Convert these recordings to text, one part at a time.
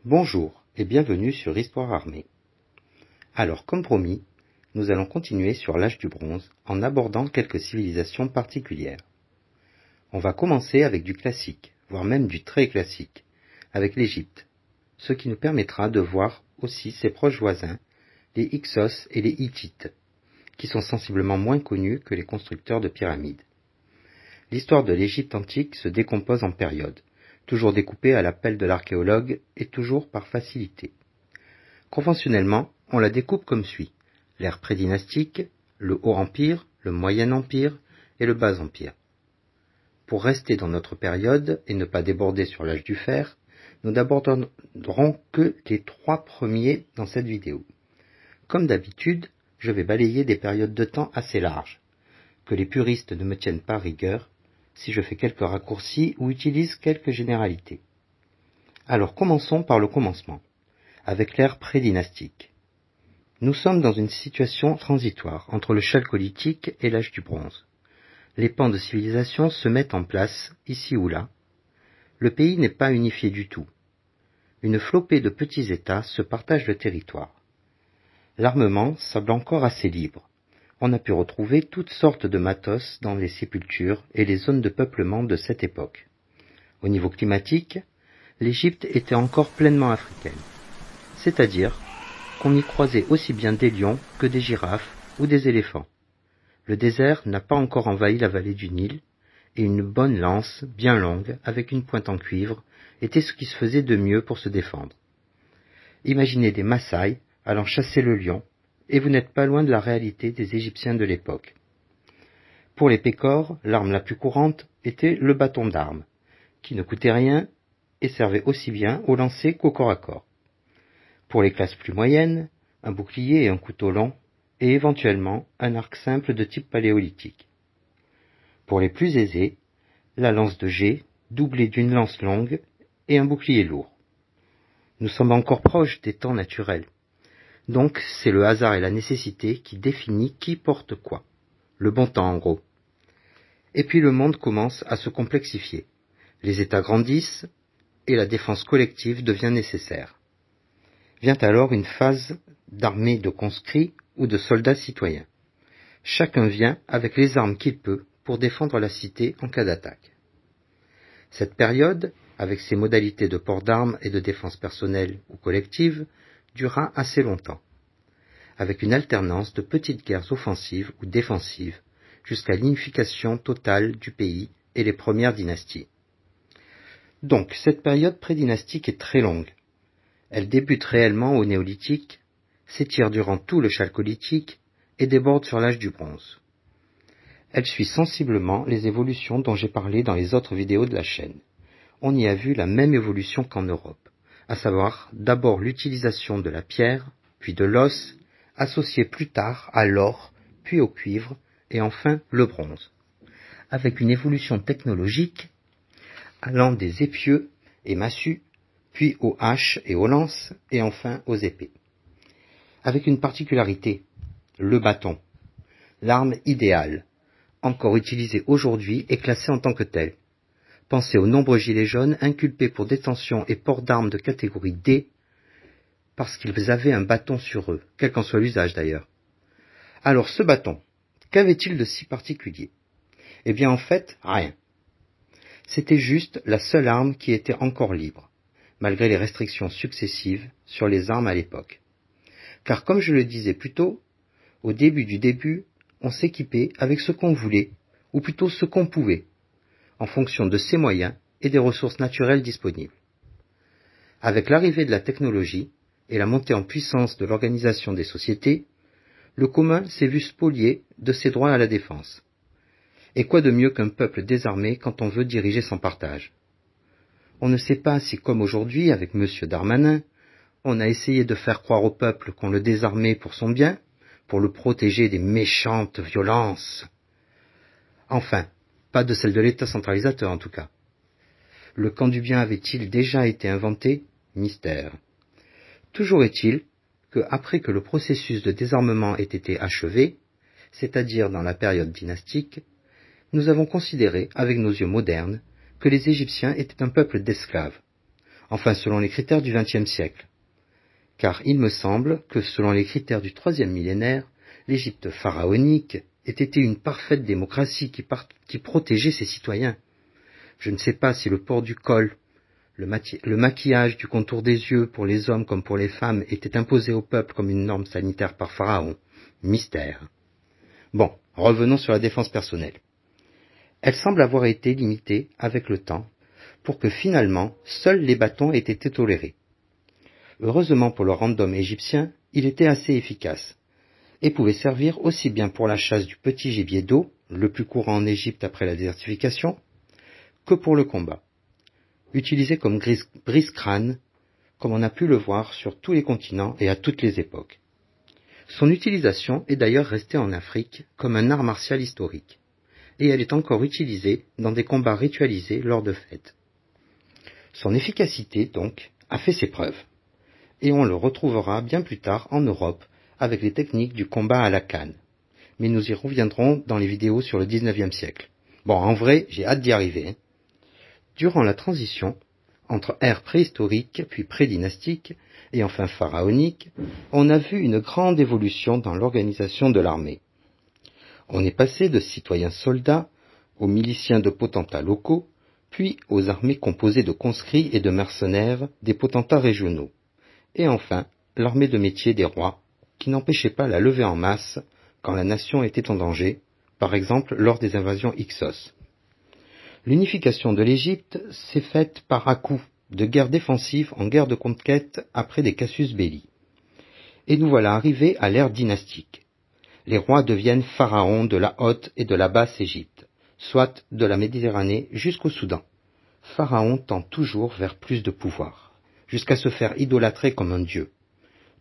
Bonjour et bienvenue sur Histoire Armée. Alors, comme promis, nous allons continuer sur l'âge du bronze en abordant quelques civilisations particulières. On va commencer avec du classique, voire même du très classique, avec l'Égypte, ce qui nous permettra de voir aussi ses proches voisins, les Hyksos et les Hittites, qui sont sensiblement moins connus que les constructeurs de pyramides. L'histoire de l'Égypte antique se décompose en périodes, toujours découpée à la pelle de l'archéologue et toujours par facilité. Conventionnellement, on la découpe comme suit: l'ère prédynastique, le Haut Empire, le Moyen Empire et le Bas Empire. Pour rester dans notre période et ne pas déborder sur l'âge du fer, nous n'aborderons que les 3 premiers dans cette vidéo. Comme d'habitude, je vais balayer des périodes de temps assez larges, que les puristes ne me tiennent pas rigueur si je fais quelques raccourcis ou utilise quelques généralités. Alors commençons par le commencement, avec l'ère prédynastique. Nous sommes dans une situation transitoire entre le chalcolithique et l'âge du bronze. Les pans de civilisation se mettent en place, ici ou là. Le pays n'est pas unifié du tout. Une flopée de petits États se partagent le territoire. L'armement semble encore assez libre. On a pu retrouver toutes sortes de matos dans les sépultures et les zones de peuplement de cette époque. Au niveau climatique, l'Égypte était encore pleinement africaine, c'est-à-dire qu'on y croisait aussi bien des lions que des girafes ou des éléphants. Le désert n'a pas encore envahi la vallée du Nil, et une bonne lance, bien longue, avec une pointe en cuivre, était ce qui se faisait de mieux pour se défendre. Imaginez des Maasai allant chasser le lion, et vous n'êtes pas loin de la réalité des Égyptiens de l'époque. Pour les pécores, l'arme la plus courante était le bâton d'armes, qui ne coûtait rien et servait aussi bien au lancer qu'au corps à corps. Pour les classes plus moyennes, un bouclier et un couteau long, et éventuellement un arc simple de type paléolithique. Pour les plus aisés, la lance de jet, doublée d'une lance longue et un bouclier lourd. Nous sommes encore proches des temps naturels. Donc c'est le hasard et la nécessité qui définit qui porte quoi. Le bon temps en gros. Et puis le monde commence à se complexifier. Les États grandissent et la défense collective devient nécessaire. Vient alors une phase d'armée de conscrits ou de soldats citoyens. Chacun vient avec les armes qu'il peut pour défendre la cité en cas d'attaque. Cette période, avec ses modalités de port d'armes et de défense personnelle ou collective, dura assez longtemps, avec une alternance de petites guerres offensives ou défensives, jusqu'à l'unification totale du pays et les premières dynasties. Donc, cette période prédynastique est très longue. Elle débute réellement au néolithique, s'étire durant tout le chalcolithique et déborde sur l'âge du bronze. Elle suit sensiblement les évolutions dont j'ai parlé dans les autres vidéos de la chaîne. On y a vu la même évolution qu'en Europe, à savoir d'abord l'utilisation de la pierre, puis de l'os, associé plus tard à l'or, puis au cuivre, et enfin le bronze, avec une évolution technologique allant des épieux et massues, puis aux haches et aux lances, et enfin aux épées. Avec une particularité, le bâton, l'arme idéale, encore utilisée aujourd'hui et classée en tant que telle. Pensez aux nombreux gilets jaunes inculpés pour détention et port d'armes de catégorie D, parce qu'ils avaient un bâton sur eux, quel qu'en soit l'usage d'ailleurs. Alors ce bâton, qu'avait-il de si particulier? Eh bien en fait, rien. C'était juste la seule arme qui était encore libre, malgré les restrictions successives sur les armes à l'époque. Car comme je le disais plus tôt, au début du début, on s'équipait avec ce qu'on voulait, ou plutôt ce qu'on pouvait, en fonction de ses moyens et des ressources naturelles disponibles. Avec l'arrivée de la technologie et la montée en puissance de l'organisation des sociétés, le commun s'est vu spolié de ses droits à la défense. Et quoi de mieux qu'un peuple désarmé quand on veut diriger son partage? On ne sait pas si, comme aujourd'hui avec M. Darmanin, on a essayé de faire croire au peuple qu'on le désarmait pour son bien, pour le protéger des méchantes violences. Enfin, pas de celle de l'État centralisateur en tout cas. Le camp du bien avait-il déjà été inventé? Mystère. Toujours est-il que, après que le processus de désarmement ait été achevé, c'est-à-dire dans la période dynastique, nous avons considéré, avec nos yeux modernes, que les Égyptiens étaient un peuple d'esclaves, enfin selon les critères du XXe siècle. Car il me semble que selon les critères du troisième millénaire, l'Égypte pharaonique ait été une parfaite démocratie qui protégeait ses citoyens. Je ne sais pas si le port du col, le maquillage du contour des yeux pour les hommes comme pour les femmes était imposé au peuple comme une norme sanitaire par Pharaon. Mystère. Bon, revenons sur la défense personnelle. Elle semble avoir été limitée avec le temps pour que finalement seuls les bâtons aient été tolérés. Heureusement pour le random égyptien, il était assez efficace et pouvait servir aussi bien pour la chasse du petit gibier d'eau, le plus courant en Égypte après la désertification, que pour le combat. Utilisé comme brise-crâne, comme on a pu le voir sur tous les continents et à toutes les époques. Son utilisation est d'ailleurs restée en Afrique comme un art martial historique, et elle est encore utilisée dans des combats ritualisés lors de fêtes. Son efficacité, donc, a fait ses preuves, et on le retrouvera bien plus tard en Europe avec les techniques du combat à la canne. Mais nous y reviendrons dans les vidéos sur le XIXe siècle. Bon, en vrai, j'ai hâte d'y arriver. Durant la transition, entre ère préhistorique puis prédynastique et enfin pharaonique, on a vu une grande évolution dans l'organisation de l'armée. On est passé de citoyens soldats aux miliciens de potentats locaux, puis aux armées composées de conscrits et de mercenaires des potentats régionaux, et enfin l'armée de métier des rois, qui n'empêchait pas la levée en masse quand la nation était en danger, par exemple lors des invasions Hyksos. L'unification de l'Égypte s'est faite par à-coups de guerre défensive en guerre de conquête après des casus belli. Et nous voilà arrivés à l'ère dynastique. Les rois deviennent pharaons de la haute et de la basse Égypte, soit de la Méditerranée jusqu'au Soudan. Pharaon tend toujours vers plus de pouvoir, jusqu'à se faire idolâtrer comme un dieu.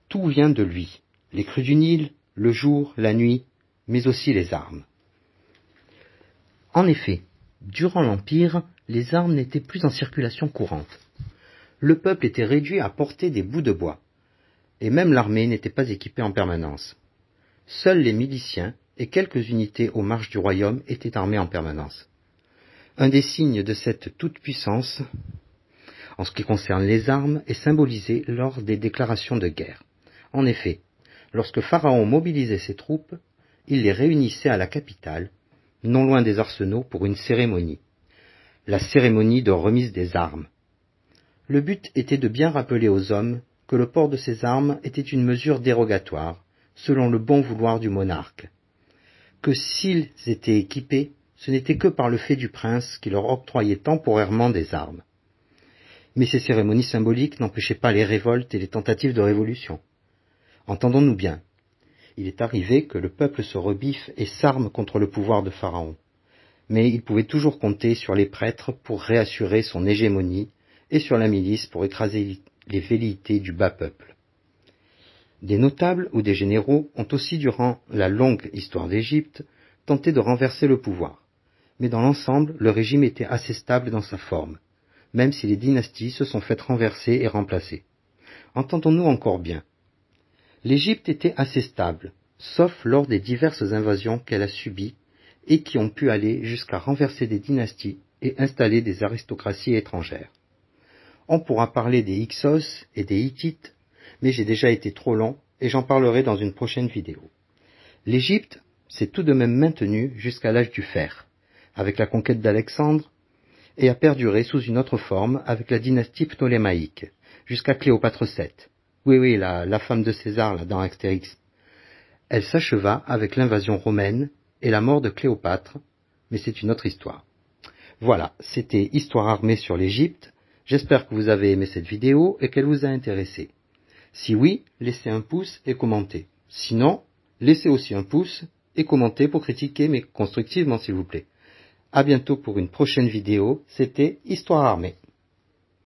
Tout vient de lui, les crues du Nil, le jour, la nuit, mais aussi les armes. En effet, durant l'Empire, les armes n'étaient plus en circulation courante. Le peuple était réduit à porter des bouts de bois, et même l'armée n'était pas équipée en permanence. Seuls les miliciens et quelques unités aux marges du royaume étaient armés en permanence. Un des signes de cette toute-puissance, en ce qui concerne les armes, est symbolisé lors des déclarations de guerre. En effet, lorsque Pharaon mobilisait ses troupes, il les réunissait à la capitale, non loin des arsenaux, pour une cérémonie. La cérémonie de remise des armes. Le but était de bien rappeler aux hommes que le port de ces armes était une mesure dérogatoire, selon le bon vouloir du monarque. Que s'ils étaient équipés, ce n'était que par le fait du prince qui leur octroyait temporairement des armes. Mais ces cérémonies symboliques n'empêchaient pas les révoltes et les tentatives de révolution. Entendons-nous bien. Il est arrivé que le peuple se rebiffe et s'arme contre le pouvoir de Pharaon. Mais il pouvait toujours compter sur les prêtres pour réassurer son hégémonie et sur la milice pour écraser les velléités du bas peuple. Des notables ou des généraux ont aussi, durant la longue histoire d'Égypte, tenté de renverser le pouvoir. Mais dans l'ensemble, le régime était assez stable dans sa forme, même si les dynasties se sont faites renverser et remplacer. Entendons-nous encore bien. L'Égypte était assez stable, sauf lors des diverses invasions qu'elle a subies et qui ont pu aller jusqu'à renverser des dynasties et installer des aristocraties étrangères. On pourra parler des Hyksos et des Hittites, mais j'ai déjà été trop long et j'en parlerai dans une prochaine vidéo. L'Égypte s'est tout de même maintenue jusqu'à l'âge du fer, avec la conquête d'Alexandre, et a perduré sous une autre forme avec la dynastie ptolémaïque, jusqu'à Cléopâtre VII. Oui, la femme de César, là, dans Astérix. Elle s'acheva avec l'invasion romaine et la mort de Cléopâtre, mais c'est une autre histoire. Voilà, c'était Histoire armée sur l'Égypte. J'espère que vous avez aimé cette vidéo et qu'elle vous a intéressé. Si oui, laissez un pouce et commentez. Sinon, laissez aussi un pouce et commentez pour critiquer, mais constructivement s'il vous plaît. À bientôt pour une prochaine vidéo. C'était Histoire armée.